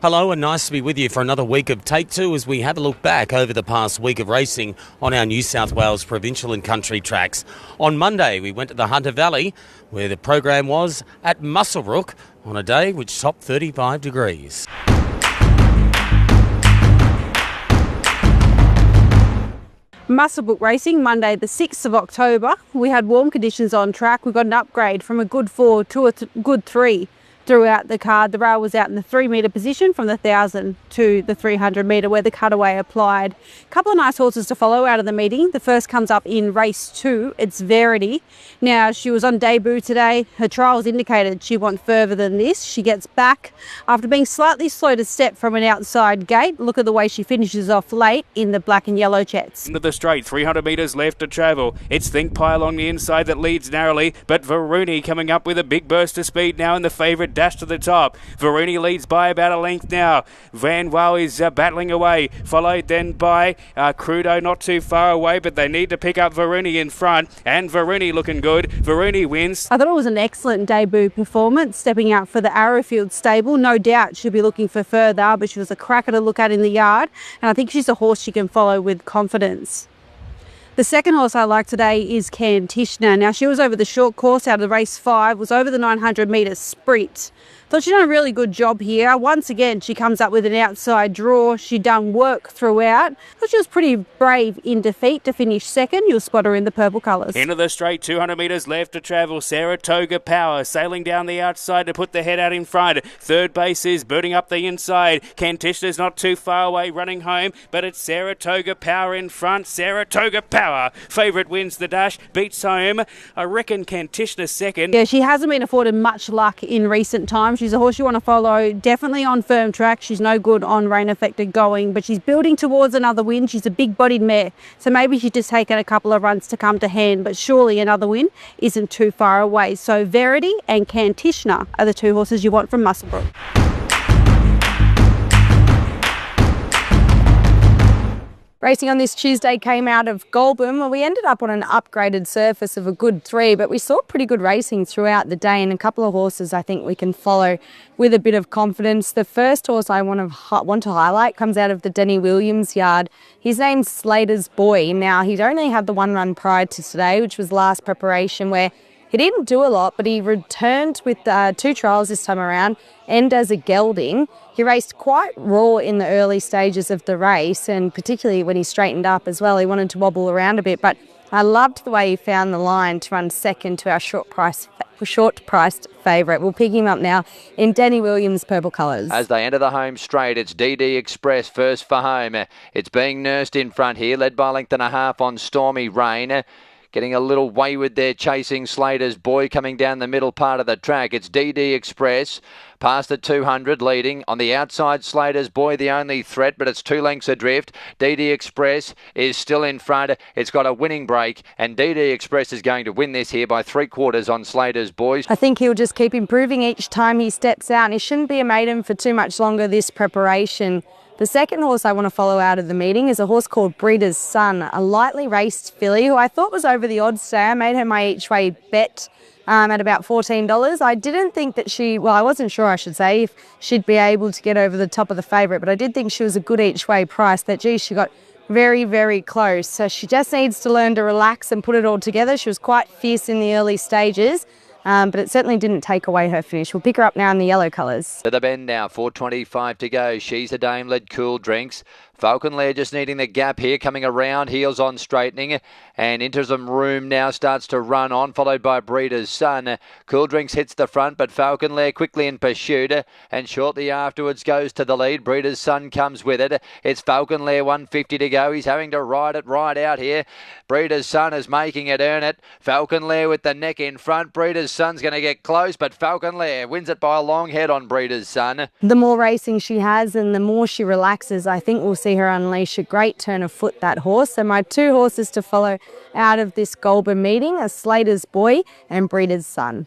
Hello and nice to be with you for another week of Take Two as we have a look back over the past week of racing on our New South Wales provincial and country tracks. On Monday we went to the Hunter Valley where the program was at Muswellbrook on a day which topped 35 degrees. Muswellbrook Racing, Monday the 6th of October. We had warm conditions on track. We got an upgrade from a good 4 to a good 3 throughout the card. The rail was out in the 3 metre position from the 1,000 to the 300 metre where the cutaway applied. A couple of nice horses to follow out of the meeting. The first comes up in race 2. It's Verity. Now, she was on debut today. Her trials indicated she went further than this. She gets back after being slightly slow to step from an outside gate. Look at the way she finishes off late in the black and yellow jets. Into the straight, 300 metres left to travel. It's Think Pie along the inside that leads narrowly, but Varuni coming up with a big burst of speed now in the favourite dash to the top. Varuni leads by about a length now. Van Wal is battling away, followed then by Crudo not too far away, but they need to pick up Varuni in front, and Varuni looking good. Varuni wins. I thought it was an excellent debut performance, stepping out for the Arrowfield stable. No doubt she'll be looking for further, but she was a cracker to look at in the yard, and I think she's a horse she can follow with confidence. The second horse I like today is Cantishna. Now, she was over the short course out of race 5, was over the 900 metre sprint. Thought she'd done a really good job here. Once again, she comes up with an outside draw. She'd done work throughout. Thought she was pretty brave in defeat to finish second. You'll spot her in the purple colours. Into the straight, 200 metres left to travel. Saratoga Power sailing down the outside to put the head out in front. Third base is birding up the inside. Cantishna's not too far away running home, but it's Saratoga Power in front. Saratoga Power. Favourite wins the dash, beats home. I reckon Cantishna's second. Yeah, she hasn't been afforded much luck in recent times. She's a horse you want to follow, definitely on firm track. She's no good on rain affected going, but she's building towards another win. She's a big bodied mare, so maybe she's just taken a couple of runs to come to hand, but surely another win isn't too far away. So Verity and Cantishna are the two horses you want from Muswellbrook. Racing on this Tuesday came out of Goulburn, where we ended up on an upgraded surface of a good 3, but we saw pretty good racing throughout the day, and a couple of horses I think we can follow with a bit of confidence. The first horse I want to highlight comes out of the Denny Williams yard. His name's Slater's Boy. Now, he'd only had the one run prior to today, which was last preparation, where he didn't do a lot, but he returned with 2 trials this time around and as a gelding. He raced quite raw in the early stages of the race, and particularly when he straightened up as well, he wanted to wobble around a bit, but I loved the way he found the line to run second to our short-priced favourite. We'll pick him up now in Denny Williams' purple colours. As they enter the home straight, it's DD Express first for home. It's being nursed in front here, led by a length and a half on Stormy Rain. Getting a little wayward there, chasing Slater's Boy coming down the middle part of the track. It's DD Express past the 200 leading. On the outside, Slater's Boy the only threat, but it's 2 lengths adrift. DD Express is still in front. It's got a winning break, and DD Express is going to win this here by 3/4 on Slater's Boy. I think he'll just keep improving each time he steps out, and he shouldn't be a maiden for too much longer this preparation. The second horse I want to follow out of the meeting is a horse called Breeder's Son, a lightly raced filly who I thought was over the odds today. I made her my each way bet at about $14. I didn't think that I wasn't sure, I should say, if she'd be able to get over the top of the favourite, but I did think she was a good each way price. That, she got very, very close. So she just needs to learn to relax and put it all together. She was quite fierce in the early stages. But it certainly didn't take away her finish. We'll pick her up now in the yellow colours. To the bend now, 4:25 to go. She's a Dame led Cool Drinks. Falcon Lair just needing the gap here, coming around, heels on straightening, and into some room now, starts to run on, followed by Breeder's Son. Cool Drinks hits the front, but Falcon Lair quickly in pursuit, and shortly afterwards goes to the lead. Breeder's Son comes with it. It's Falcon Lair, 150 to go. He's having to ride it right out here. Breeder's Son is making it earn it. Falcon Lair with the neck in front. Breeder's Son's going to get close, but Falcon Lair wins it by a long head on Breeder's Son. The more racing she has and the more she relaxes, I think we'll see her unleash a great turn of foot, that horse. So my 2 horses to follow out of this Goulburn meeting are Slater's Boy and Breeder's Son.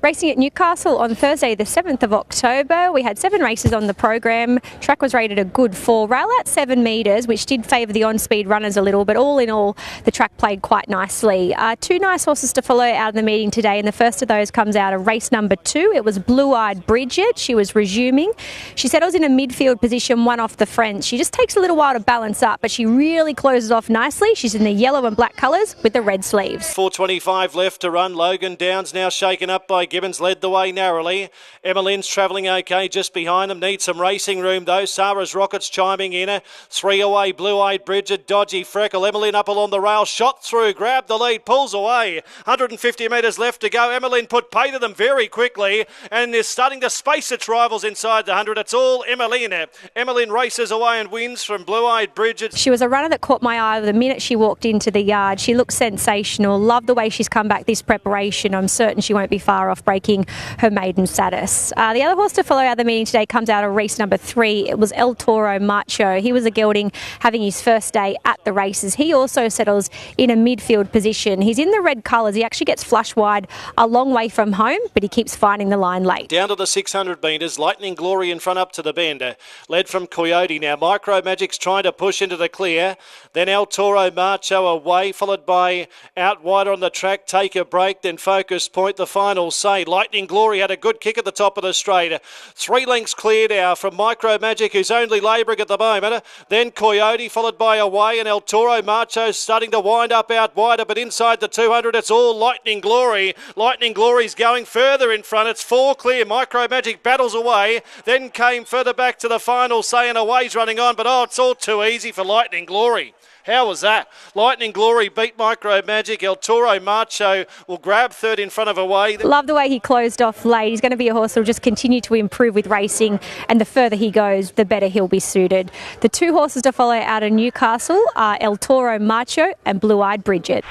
Racing at Newcastle on Thursday the 7th of October. We had 7 races on the program. Track was rated a good 4. Rail at 7 metres, which did favour the on-speed runners a little, but all in all, the track played quite nicely. 2 nice horses to follow out of the meeting today, and the first of those comes out of race number 2. It was Blue Eyed Bridget. She was resuming. She settles in a midfield position, 1 off the front. She just takes a little while to balance up, but she really closes off nicely. She's in the yellow and black colours with the red sleeves. 4:25 left to run. Logan Downs now shaken up by Gibbons, led the way narrowly. Emmeline's travelling okay just behind them. Needs some racing room though. Sarah's Rockets chiming in. 3 away. Blue-eyed Bridget, Dodgy Freckle. Emmeline up along the rail, shot through, grabbed the lead, pulls away. 150 metres left to go. Emmeline put pay to them very quickly and is starting to space its rivals inside the 100. It's all Emmeline. Emmeline races away and wins from Blue-eyed Bridget. She was a runner that caught my eye the minute she walked into the yard. She looked sensational. Love the way she's come back this preparation. I'm certain she won't be far off breaking her maiden status. The other horse to follow out the meeting today comes out of race number 3. It was El Toro Macho. He was a gelding having his first day at the races. He also settles in a midfield position. He's in the red colours. He actually gets flush wide a long way from home, but he keeps finding the line late. Down to the 600 metres. Lightning Glory in front up to the bend. Led from Coyote now. Micro Magic's trying to push into the clear. Then El Toro Macho away, followed by Out Wider on the track. Take a break, then Focus Point. The final say. Lightning Glory had a good kick at the top of the straight. 3 lengths clear now from Micro Magic, who's only labouring at the moment. Then Coyote, followed by Away, and El Toro Macho starting to wind up out wider, but inside the 200, it's all Lightning Glory. Lightning Glory's going further in front. It's 4 clear. Micro Magic battles away, then came further back to the final say, and Away's running on, but it's all too easy for Lightning Glory. How was that? Lightning Glory beat Micro Magic. El Toro Macho will grab third in front of Away. Love the way he closed off late. He's going to be a horse that will just continue to improve with racing, and the further he goes, the better he'll be suited. The 2 horses to follow out of Newcastle are El Toro Macho and Blue Eyed Bridget.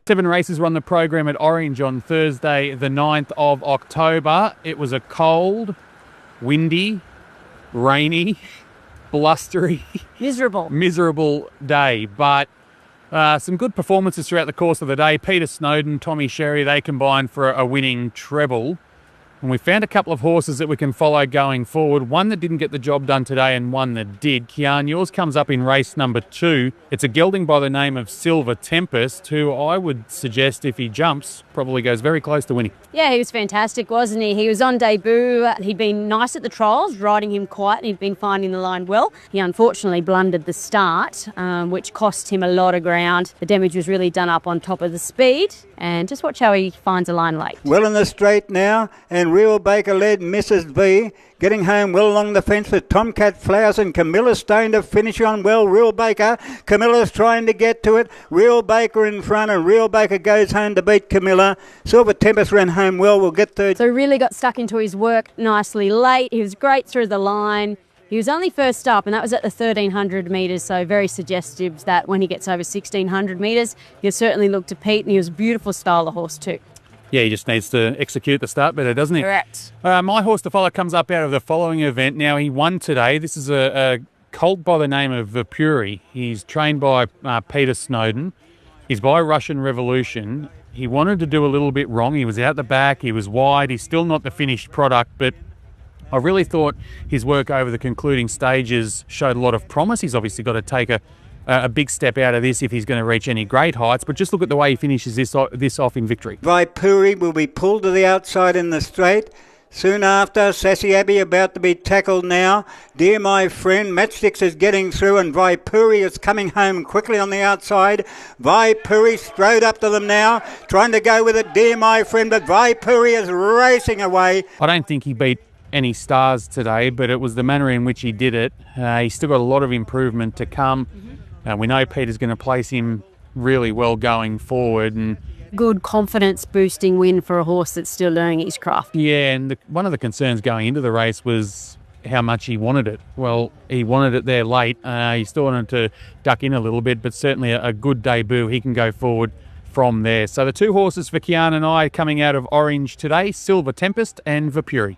Seven races were on the program at Orange on Thursday, the 9th of October. It was a cold, windy, rainy, blustery, miserable day, but some good performances throughout the course of the day. Peter Snowden, Tommy Sherry, they combined for a winning treble. And we found a couple of horses that we can follow going forward. One that didn't get the job done today and one that did. Kian, yours comes up in race number 2. It's a gelding by the name of Silver Tempest, who I would suggest if he jumps, probably goes very close to winning. Yeah, he was fantastic, wasn't he? He was on debut. He'd been nice at the trials, riding him quiet, and he'd been finding the line well. He unfortunately blundered the start, which cost him a lot of ground. The damage was really done up on top of the speed, and just watch how he finds a line late. Well in the straight now, and Real Baker led Mrs. V, getting home well along the fence with Tomcat Flowers and Camilla Stone to finish on well. Real Baker, Camilla's trying to get to it. Real Baker in front, and Real Baker goes home to beat Camilla. Silver Tempest ran home well, we'll get third. So really got stuck into his work nicely late. He was great through the line. He was only first up, and that was at the 1,300 metres, so very suggestive that when he gets over 1,600 metres, he'll certainly look to Pete, and he was a beautiful style of horse too. Yeah, he just needs to execute the start better, doesn't he? Correct. My horse to follow comes up out of the following event. Now, he won today. This is a colt by the name of Vapuri. He's trained by Peter Snowden. He's by Russian Revolution. He wanted to do a little bit wrong. He was out the back. He was wide. He's still not the finished product, but I really thought his work over the concluding stages showed a lot of promise. He's obviously got to take a big step out of this if he's going to reach any great heights, but just look at the way he finishes this off in victory. Vaipuri will be pulled to the outside in the straight. Soon after, Sassy Abbey about to be tackled now. Dear My Friend, Matchsticks is getting through, and Vaipuri is coming home quickly on the outside. Vaipuri strode up to them now, trying to go with it, Dear My Friend, but Vaipuri is racing away. I don't think he beat any stars today, but it was the manner in which he did it. He's still got a lot of improvement to come. We know Peter's going to place him really well going forward, and Good confidence boosting win for a horse that's still learning his craft. yeah, and one of the concerns going into the race was how much he wanted it. Well, he wanted it there late. He still wanted to duck in a little bit, but certainly a good debut. He can go forward from there. So the 2 horses for Kian and I coming out of Orange today, Silver Tempest and Vapuri.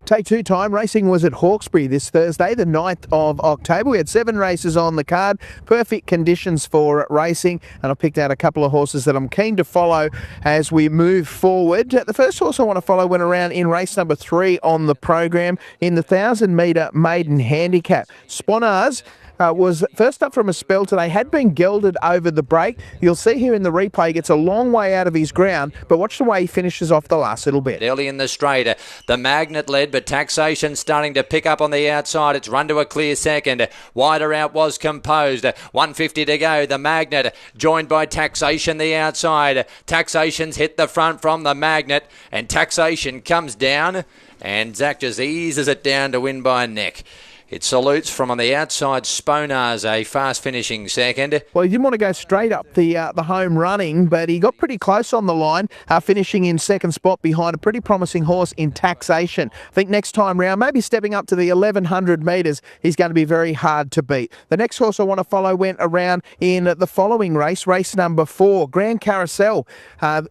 Take two time racing was at Hawkesbury this Thursday, the 9th of October. We had 7 races on the card, perfect conditions for racing, and I picked out a couple of horses that I'm keen to follow as we move forward. The first horse I want to follow went around in race number 3 on the program in the 1,000-metre maiden handicap. Sponars was first up from a spell today, had been gelded over the break. You'll see here in the replay, he gets a long way out of his ground, but watch the way he finishes off the last little bit. Early in the straight, the Magnet led, but Taxation starting to pick up on the outside. It's run to a clear second. Wider out was Composed. 150 to go. The Magnet joined by Taxation the outside. Taxation's hit the front from the Magnet, and Taxation comes down, and Zach just eases it down to win by a neck. It salutes from on the outside. Sponars, a fast finishing second. Well, he didn't want to go straight up the home running, but he got pretty close on the line, finishing in second spot behind a pretty promising horse in Taxation. I think next time round, maybe stepping up to the 1,100 metres, he's going to be very hard to beat. The next horse I want to follow went around in the following race, race number 4. Grand Carousel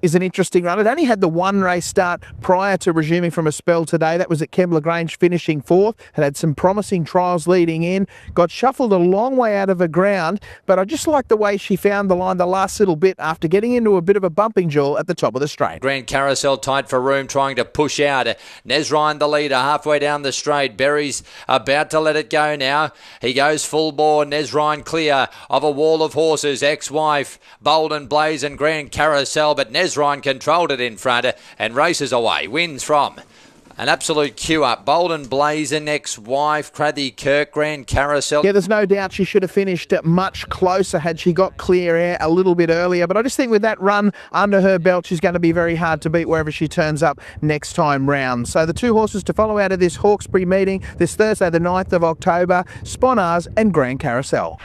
is an interesting run. It only had the 1 race start prior to resuming from a spell today. That was at Kembla Grange, finishing 4th. It had some promising trials leading in, got shuffled a long way out of the ground, but I just like the way she found the line the last little bit after getting into a bit of a bumping duel at the top of the straight. Grand Carousel tight for room, trying to push out. Nesrine the leader halfway down the straight. Berry's about to let it go now. He goes full bore. Nesrine clear of a wall of horses. Ex-wife, Bold and Blaze and Grand Carousel, but Nesrine controlled it in front and races away. Wins from an absolute queue up. Bold and Blazon, Ex-wife, Crathy Kirk, Grand Carousel. Yeah, there's no doubt she should have finished much closer had she got clear air a little bit earlier. But I just think with that run under her belt, she's going to be very hard to beat wherever she turns up next time round. So the 2 horses to follow out of this Hawkesbury meeting this Thursday, the 9th of October, Sponars and Grand Carousel.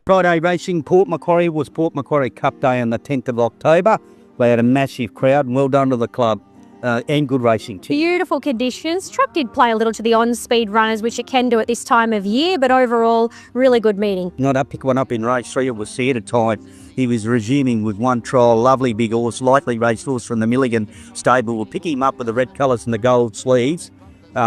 Friday racing, Port Macquarie was Port Macquarie Cup Day on the 10th of October. They had a massive crowd, and well done to the club. And good racing too. Beautiful conditions. Track did play a little to the on-speed runners, which it can do at this time of year, but overall, really good meeting. I picked one up in race 3. It was Theatre Tide. He was resuming with 1 trial, lovely big horse, lightly raced horse from the Milligan stable. We'll pick him up with the red colours and the gold sleeves.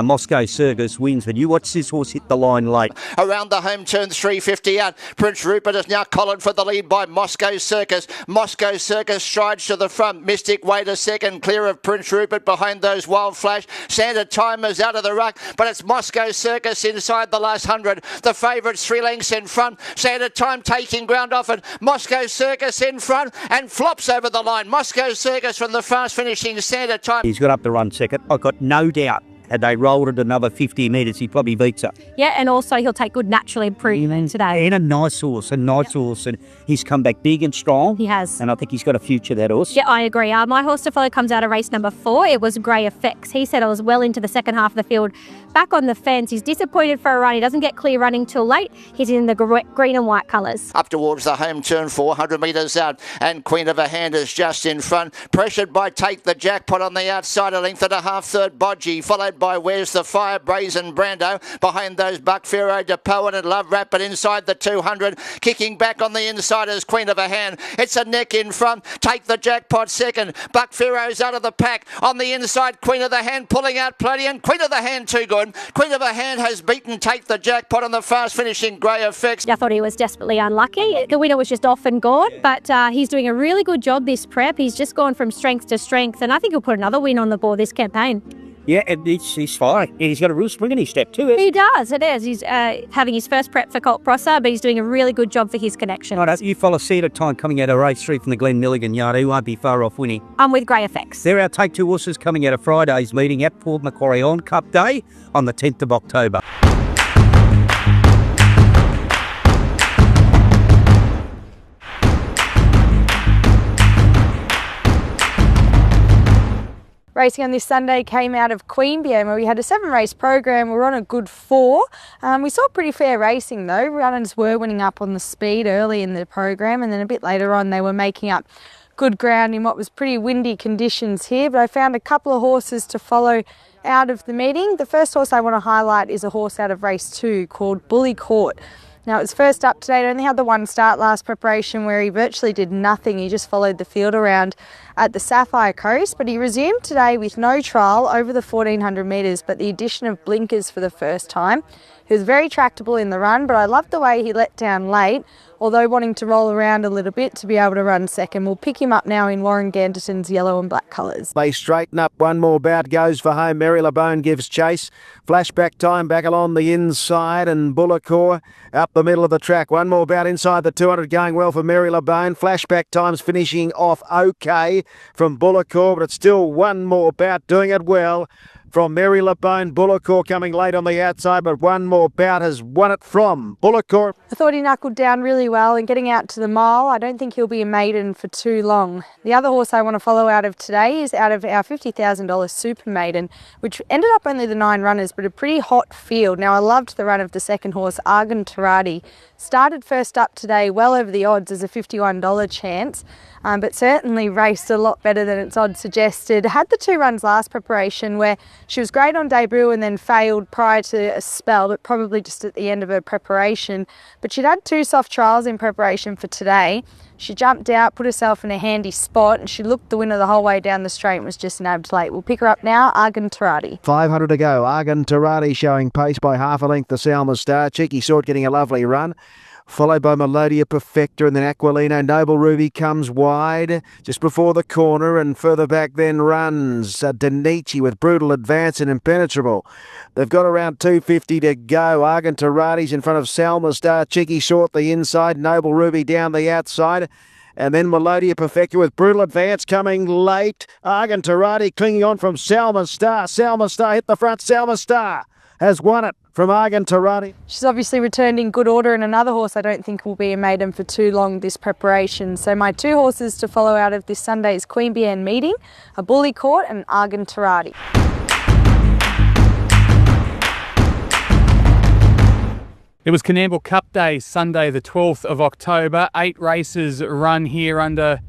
Moscow Circus wins, but you watch this horse hit the line late. Around the home turn, 350 out. Prince Rupert is now collared for the lead by Moscow Circus. Moscow Circus strides to the front. Mystic Way to second, clear of Prince Rupert behind those Wild Flash. Santa Timer's out of the ruck, but it's Moscow Circus inside the last 100. The favourites 3 lengths in front. Santa Time taking ground off it. Moscow Circus in front and flops over the line. Moscow Circus from the fast finishing Santa Time. He's got up to run second. I've got no doubt. Had they rolled it another 50 metres, he probably beats her. Yeah, and also he'll take good natural improvement today. And a nice horse, and he's come back big and strong. He has. And I think he's got a future, that horse. Yeah, I agree. My horse to follow comes out of race number 4. It was Grey Effects. He said I was well into the second half of the field. Back on the fence. He's disappointed for a run. He doesn't get clear running till late. He's in the green and white colours. Up towards the home turn, 400 metres out, and Queen of a Hand is just in front. Pressured by Take the Jackpot on the outside, a length and a half, third Bodgy, followed by Where's the Fire, Brazen Brando. Behind those Buck Pharaoh, DePoet and Love Rapid inside the 200. Kicking back on the inside is Queen of a Hand. It's a neck in front. Take the Jackpot second. Buck Pharaoh's out of the pack. On the inside, Queen of the Hand pulling out plenty, and Queen of the Hand too good. Queen of a Hand has beaten Take the Jackpot on the fast finishing Grey Effects. I thought he was desperately unlucky. The winner was just off and gone, but he's doing a really good job this prep. He's just gone from strength to strength, and I think he'll put another win on the board this campaign. Yeah, and he's fine. He's got a real spring in his step too. He does, it is. He's having his first prep for Colt Prosser, but he's doing a really good job for his connection. Right, you follow Theatre Time coming out of race 3 from the Glen Milligan yard. He won't be far off winning. I'm with Grey Effects. They're our Take 2 horses coming out of Friday's meeting at Port Macquarie on Cup Day on the 10th of October. Racing on this Sunday came out of Queanbeyan, where we had a 7-race program. We were on a good 4. We saw pretty fair racing though. Runners were winning up on the speed early in the program, and then a bit later on they were making up good ground in what was pretty windy conditions here. But I found a couple of horses to follow out of the meeting. The first horse I want to highlight is a horse out of race 2 called Bully Court. Now, it was first up today. It only had the 1 start last preparation where he virtually did nothing. He just followed the field around. at the Sapphire Coast, but he resumed today with no trial over the 1400 metres, but the addition of blinkers for the first time. He was very tractable in the run, but I loved the way he let down late, although wanting to roll around a little bit to be able to run second. We'll pick him up now in Warren Ganderson's yellow and black colours. They straighten up, one more bout goes for home. Mary LeBone gives chase. Flashback time back along the inside, and Bullicor up the middle of the track. One more bout inside the 200 going well for Mary LeBone. Flashback time's finishing off okay from Bullicor, but it's still one more bout doing it well from Mary LeBone. Bullicor coming late on the outside, but one more bout has won it from Bullicor. I thought he knuckled down really well and getting out to the mile. I don't think he'll be a maiden for too long. The other horse I want to follow out of today is out of our $50,000 Super Maiden, which ended up only the 9 runners, but a pretty hot field. Now, I loved the run of the second horse, Argan Tarati. Started first up today, well over the odds as a $51 chance, but certainly raced a lot better than its odds suggested. Had the 2 runs last preparation where she was great on debut and then failed prior to a spell, but probably just at the end of her preparation. But she'd had 2 soft trials in preparation for today. She jumped out, put herself in a handy spot, and she looked the winner the whole way down the straight and was just nabbed late. We'll pick her up now, Argan Tarati. 500 to go. Argan Tarati showing pace by half a length. The Salma Star. Cheeky Sort getting a lovely run, followed by Melodia Perfecta, and then Aquilino. Noble Ruby comes wide just before the corner, and further back then runs Denichi with Brutal Advance and Impenetrable. They've got around 250 to go. Argan Tarati's in front of Salma Star. Cheeky Sort the inside, Noble Ruby down the outside, and then Melodia Perfecta with Brutal Advance coming late. Argan Tarati clinging on from Salma Star. Salma Star hit the front. Salma Star has won it from Argan Tarati. She's obviously returned in good order, and another horse I don't think will be a maiden for too long this preparation. So my 2 horses to follow out of this Sunday's Queanbeyan meeting are Bullicor and Argan Tarati. It was Coonamble Cup Day, Sunday the 12th of October. 8 races run here under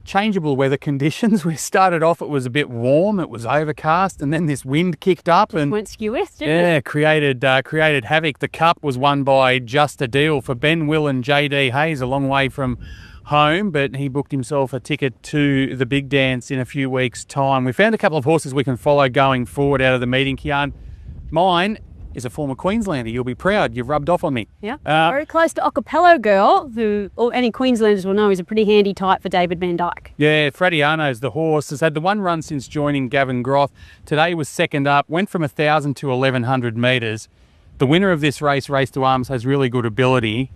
changeable weather conditions. We started off, it was a bit warm, it was overcast, and then this wind kicked up and went skew west, didn't it? created havoc. The Cup was won by Just a Deal for Ben Will and JD Hayes, a long way from home, but he booked himself a ticket to the big dance in a few weeks' time. We found a couple of horses we can follow going forward out of the meeting, Kian. Mine is a former Queenslander. You'll be proud. You've rubbed off on me. Yeah. Very close to Acapello Girl, who any Queenslanders will know is a pretty handy type for David Van Dyke. Yeah, Frediano's the horse. Has had the 1 run since joining Gavin Groth. Today was second up, went from 1,000 to 1,100 metres. The winner of this race, Race to Arms, has really good ability.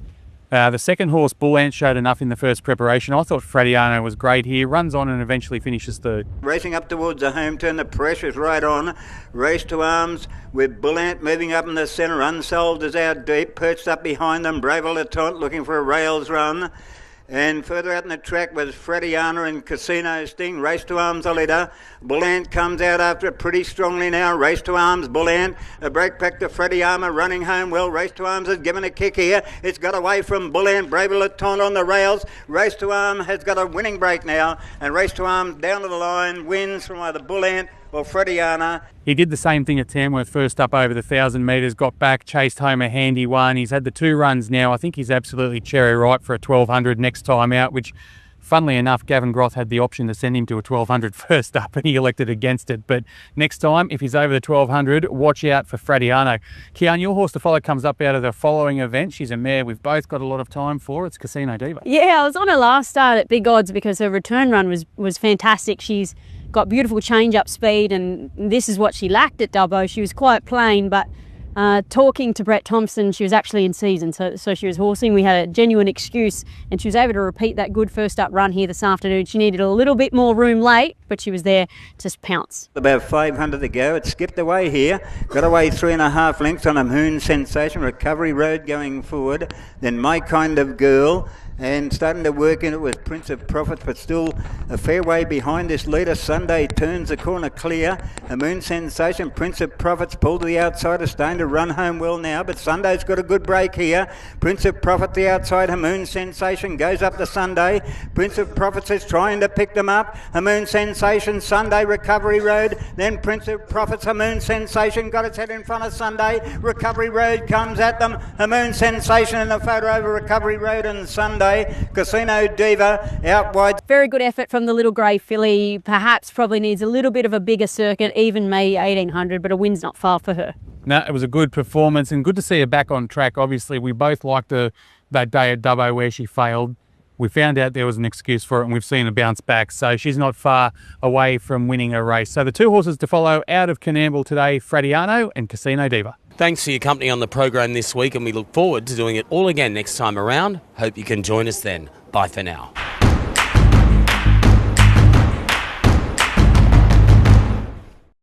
The second horse, Bull Ant, showed enough in the first preparation. I thought Frediano was great here. Runs on and eventually finishes third. Racing up towards the home turn, the pressure's right on. Race to Arms with Bull Ant moving up in the centre. Unsolved is out deep, perched up behind them. Brave Le Taunt looking for a rails run. And further out in the track was Frediana and Casino Sting. Race to Arms a leader. Bull Ant comes out after it pretty strongly now. Race to Arms, Bull Ant. A break back to Frediana running home well. Race to Arms has given a kick here. It's got away from Bull Ant. Brave Le Taunt on the rails. Race to Arms has got a winning break now. And Race to Arms down to the line wins from either Bull Ant or Frediana. He did the same thing at Tamworth, first up over the 1,000 metres, got back, chased home a handy one. He's had the 2 runs now. I think he's absolutely cherry ripe for a 1,200 next time out, which, funnily enough, Gavin Groth had the option to send him to a 1,200 first up and he elected against it. But next time, if he's over the 1,200, watch out for Frediano. Kian, your horse to follow comes up out of the following event. She's a mare we've both got a lot of time for. It's Casino Diva. Yeah, I was on her last start at big odds because her return run was fantastic. She's got beautiful change-up speed, and this is what she lacked at Dubbo. She was quite plain, but talking to Brett Thompson, she was actually in season, so she was horsing. We had a genuine excuse, and she was able to repeat that good first-up run here this afternoon. She needed a little bit more room late, but she was there to pounce. About 500 to go. It skipped away here. Got away 3.5 lengths on a Moon Sensation. Recovery Road going forward. Then My Kind of Girl. And starting to work in it with Prince of Profits, but still a fair way behind this leader. Sunday turns the corner clear. A Moon Sensation, Prince of Profits pulled to the outside, is starting to run home well now, but Sunday's got a good break here. Prince of Profit the outside, a Moon Sensation goes up to Sunday. Prince of Profits is trying to pick them up. A Moon Sensation, Sunday, Recovery Road. Then Prince of Profits, a Moon Sensation, got its head in front of Sunday. Recovery Road comes at them. A Moon Sensation in the photo over Recovery Road and Sunday. today. Casino Diva out wide. Very good effort from the little grey filly. Perhaps probably needs a little bit of a bigger circuit, even me 1800, but a win's not far for her. No, it was a good performance and good to see her back on track. Obviously, we both liked her that day at Dubbo where she failed. We found out there was an excuse for it and we've seen her bounce back. So she's not far away from winning a race. So the two horses to follow out of Coonamble today, Frediano and Casino Diva. Thanks for your company on the program this week, and we look forward to doing it all again next time around. Hope you can join us then. Bye for now.